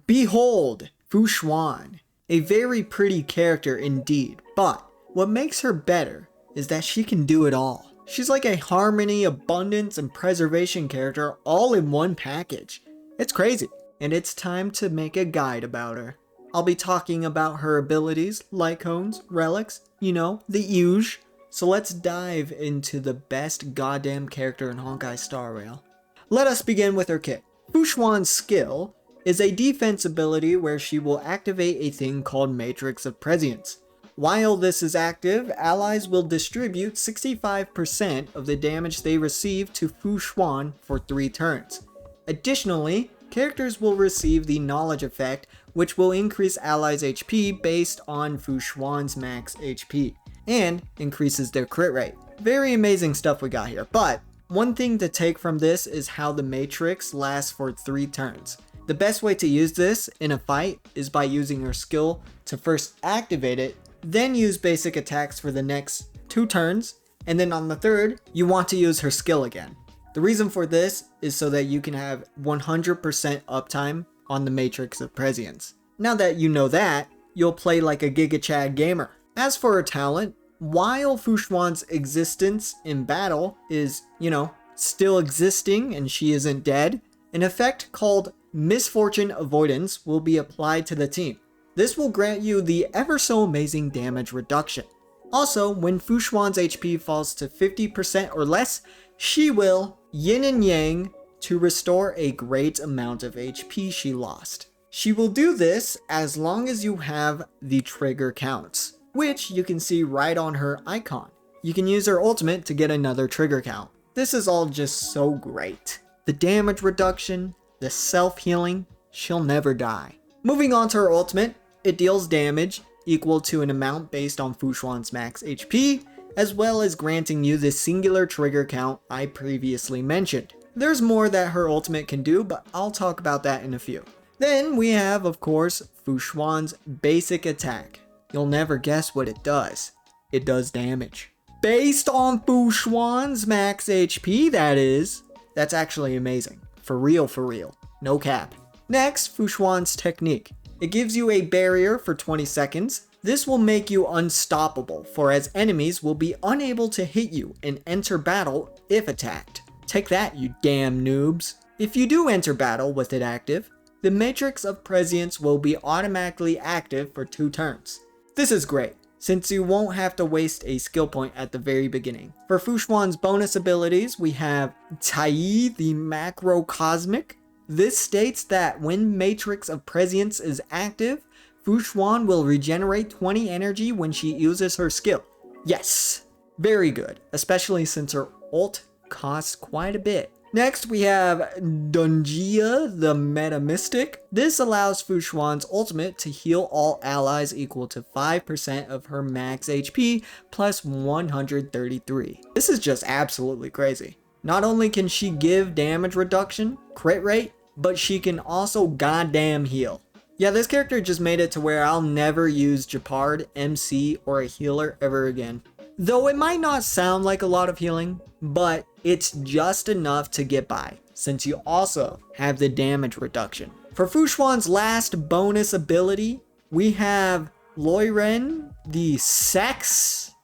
Behold, Fu Xuan, a very pretty character indeed, but what makes her better is that she can do it all. She's like a harmony, abundance, and preservation character all in one package. It's crazy, and it's time to make a guide about her. I'll be talking about her abilities, light cones, relics, you know, the usual. So let's dive into the best goddamn character in Honkai Star Rail. Let us begin with her kit. Fu Xuan's skill is a defense ability where she will activate a thing called Matrix of Prescience. While this is active, allies will distribute 65% of the damage they receive to Fu Xuan for 3 turns. Additionally, characters will receive the knowledge effect, which will increase allies' HP based on Fu Xuan's max HP, and increases their crit rate. Very amazing stuff we got here, but one thing to take from this is how the Matrix lasts for 3 turns. The best way to use this in a fight is by using her skill to first activate it, then use basic attacks for the next 2 turns, and then on the third, you want to use her skill again. The reason for this is so that you can have 100% uptime on the Matrix of Prescience. Now that you know that, you'll play like a Giga Chad gamer. As for her talent, while Fu Xuan's existence in battle is, still existing and she isn't dead, an effect called Misfortune Avoidance will be applied to the team. This will grant you the ever so amazing damage reduction. Also, when Fu Xuan's HP falls to 50% or less, she will yin and yang to restore a great amount of HP she lost. She will do this as long as you have the trigger counts, which you can see right on her icon. You can use her ultimate to get another trigger count. This is all just so great. The damage reduction, the self-healing, she'll never die. Moving on to her ultimate, it deals damage equal to an amount based on Fu Xuan's max HP, as well as granting you the singular trigger count I previously mentioned. There's more that her ultimate can do, but I'll talk about that in a few. Then we have, of course, Fu Xuan's basic attack. You'll never guess what it does. It does damage. Based on Fu Xuan's max HP, that is. That's actually amazing. For real, for real. No cap. Next, Fu Xuan's technique. It gives you a barrier for 20 seconds. This will make you unstoppable, for as enemies will be unable to hit you and enter battle if attacked. Take that, you damn noobs. If you do enter battle with it active, the Matrix of Prescience will be automatically active for 2 turns. This is great, since you won't have to waste a skill point at the very beginning. For Fu Xuan's bonus abilities, we have Tai the Macrocosmic. This states that when Matrix of Prescience is active, Fu Xuan will regenerate 20 energy when she uses her skill. Yes, very good, especially since her ult costs quite a bit. Next, we have Dungia the Metamystic. This allows Fu Xuan's ultimate to heal all allies equal to 5% of her max HP plus 133. This is just absolutely crazy. Not only can she give damage reduction, crit rate, but she can also goddamn heal. Yeah, this character just made it to where I'll never use Japard, MC, or a healer ever again. Though it might not sound like a lot of healing, but it's just enough to get by, since you also have the damage reduction. For Fu Xuan's last bonus ability, we have Loiren, the Sexagenary?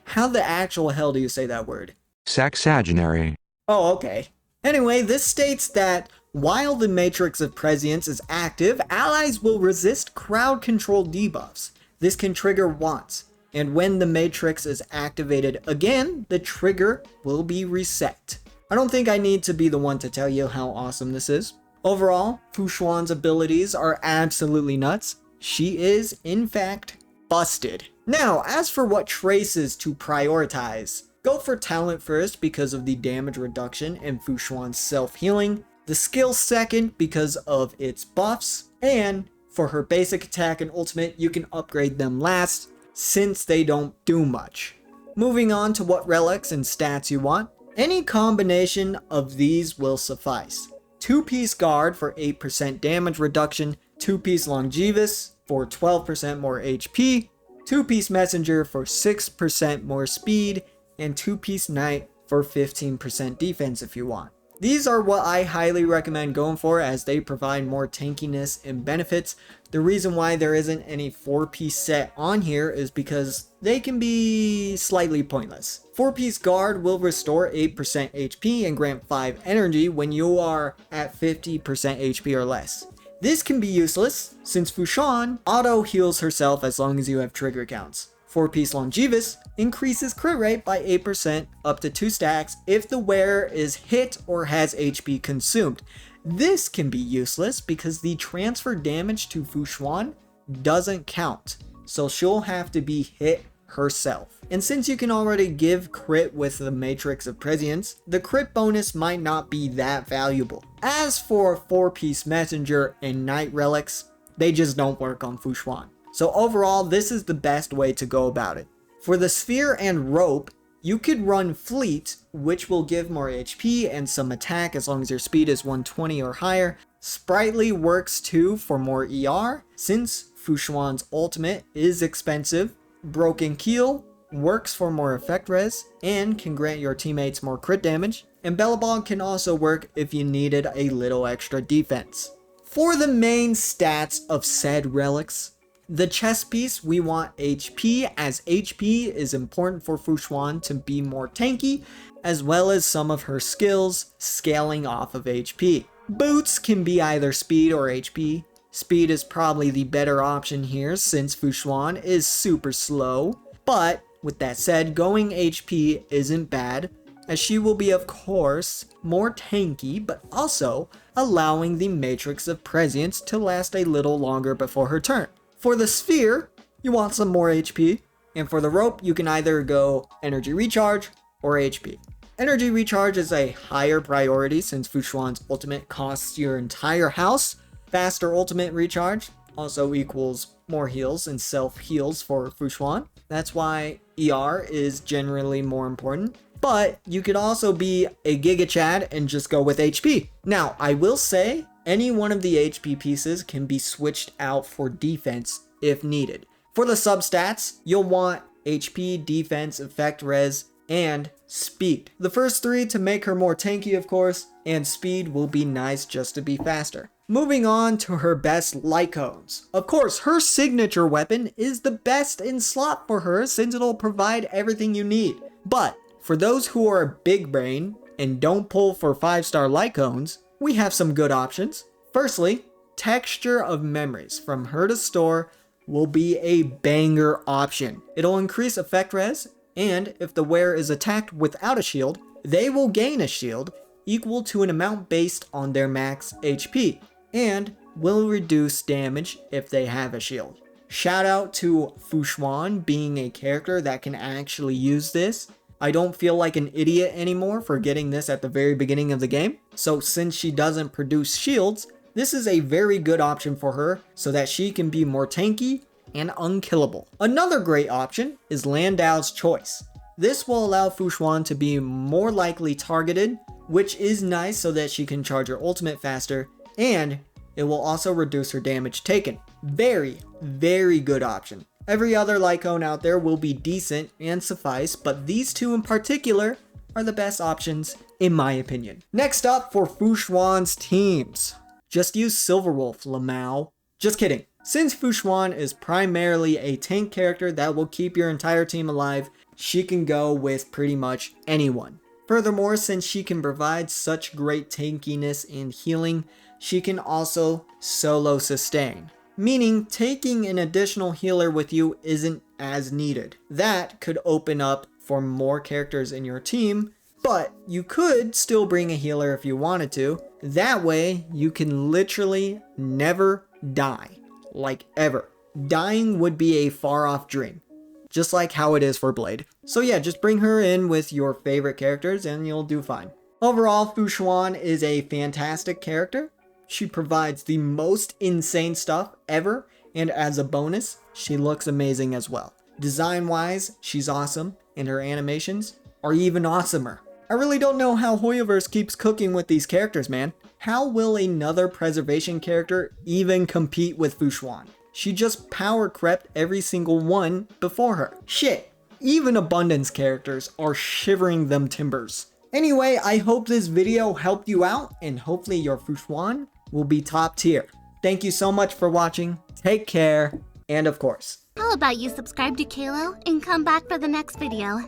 How the actual hell do you say that word? Sexagenary. Oh, okay. Anyway, this states that while the Matrix of Prescience is active, allies will resist crowd control debuffs. This can trigger once, and when the Matrix is activated again, the trigger will be reset. I don't think I need to be the one to tell you how awesome this is. Overall, Fu Xuan's abilities are absolutely nuts. She is, in fact, busted. Now, as for what traces to prioritize, go for talent first because of the damage reduction and Fu Xuan's self-healing, the skill second because of its buffs, and for her basic attack and ultimate, you can upgrade them last since they don't do much. Moving on to what relics and stats you want, any combination of these will suffice. 2-piece guard for 8% damage reduction, 2-piece longevous for 12% more HP, 2-piece messenger for 6% more speed, and 2-piece knight for 15% defense if you want. These are what I highly recommend going for, as they provide more tankiness and benefits. The reason why there isn't any 4-piece set on here is because they can be slightly pointless. 4-piece guard will restore 8% HP and grant 5 energy when you are at 50% HP or less. This can be useless since Fu Xuan auto heals herself as long as you have trigger counts. 4-piece Longevous increases crit rate by 8% up to 2 stacks if the wearer is hit or has HP consumed. This can be useless because the transfer damage to Fu Xuan doesn't count, so she'll have to be hit herself. And since you can already give crit with the Matrix of Prescience, the crit bonus might not be that valuable. As for 4-piece Messenger and Night Relics, they just don't work on Fu Xuan. So overall, this is the best way to go about it. For the Sphere and Rope, you could run Fleet, which will give more HP and some attack as long as your speed is 120 or higher. Sprightly works too for more ER, since Fu Xuan's ultimate is expensive. Broken Keel works for more effect res and can grant your teammates more crit damage. And Bellabog can also work if you needed a little extra defense. For the main stats of said relics, the chest piece, we want HP, as HP is important for Fu Xuan to be more tanky, as well as some of her skills scaling off of HP. Boots can be either speed or HP. Speed is probably the better option here since Fu Xuan is super slow, but with that said, going HP isn't bad, as she will be of course more tanky, but also allowing the Matrix of Prescience to last a little longer before her turn. For the Sphere, you want some more HP, and for the Rope, you can either go Energy Recharge or HP. Energy Recharge is a higher priority since Fu Xuan's ultimate costs your entire house. Faster ultimate recharge also equals more heals and self-heals for Fu Xuan. That's why ER is generally more important. But you could also be a Giga Chad and just go with HP. Now, I will say, any one of the HP pieces can be switched out for defense if needed. For the substats, you'll want HP, defense, effect res, and speed. The first 3 to make her more tanky, of course, and speed will be nice just to be faster. Moving on to her best light cones. Of course, her signature weapon is the best in slot for her since it'll provide everything you need. But for those who are big brain and don't pull for 5-star light cones, we have some good options. Firstly, Texture of Memories from Her to Store will be a banger option. It'll increase effect res, and if the wearer is attacked without a shield, they will gain a shield equal to an amount based on their max HP, and will reduce damage if they have a shield. Shout out to Fu Xuan being a character that can actually use this. I don't feel like an idiot anymore for getting this at the very beginning of the game. So since she doesn't produce shields, this is a very good option for her so that she can be more tanky and unkillable. Another great option is Landau's Choice. This will allow Fu Xuan to be more likely targeted, which is nice so that she can charge her ultimate faster, and it will also reduce her damage taken. Very, very good option. Every other light cone out there will be decent and suffice, but these 2 in particular are the best options in my opinion. Next up for Fu Xuan's teams. Just use Silverwolf, Lamau. Just kidding. Since Fu Xuan is primarily a tank character that will keep your entire team alive, she can go with pretty much anyone. Furthermore, since she can provide such great tankiness and healing, she can also solo sustain. Meaning taking an additional healer with you isn't as needed. That could open up for more characters in your team, but you could still bring a healer if you wanted to. That way, you can literally never die. Like ever. Dying would be a far off dream. Just like how it is for Blade. So yeah, just bring her in with your favorite characters and you'll do fine. Overall, Fu Xuan is a fantastic character. She provides the most insane stuff ever, and as a bonus, she looks amazing as well. Design-wise, she's awesome, and her animations are even awesomer. I really don't know how Hoyoverse keeps cooking with these characters, man. How will another preservation character even compete with Fu Xuan? She just power crept every single one before her. Shit, even abundance characters are shivering them timbers. Anyway, I hope this video helped you out, and hopefully your Fu Xuan will be top tier. Thank you so much for watching, take care, and of course, How about you subscribe to Kalo and come back for the next video?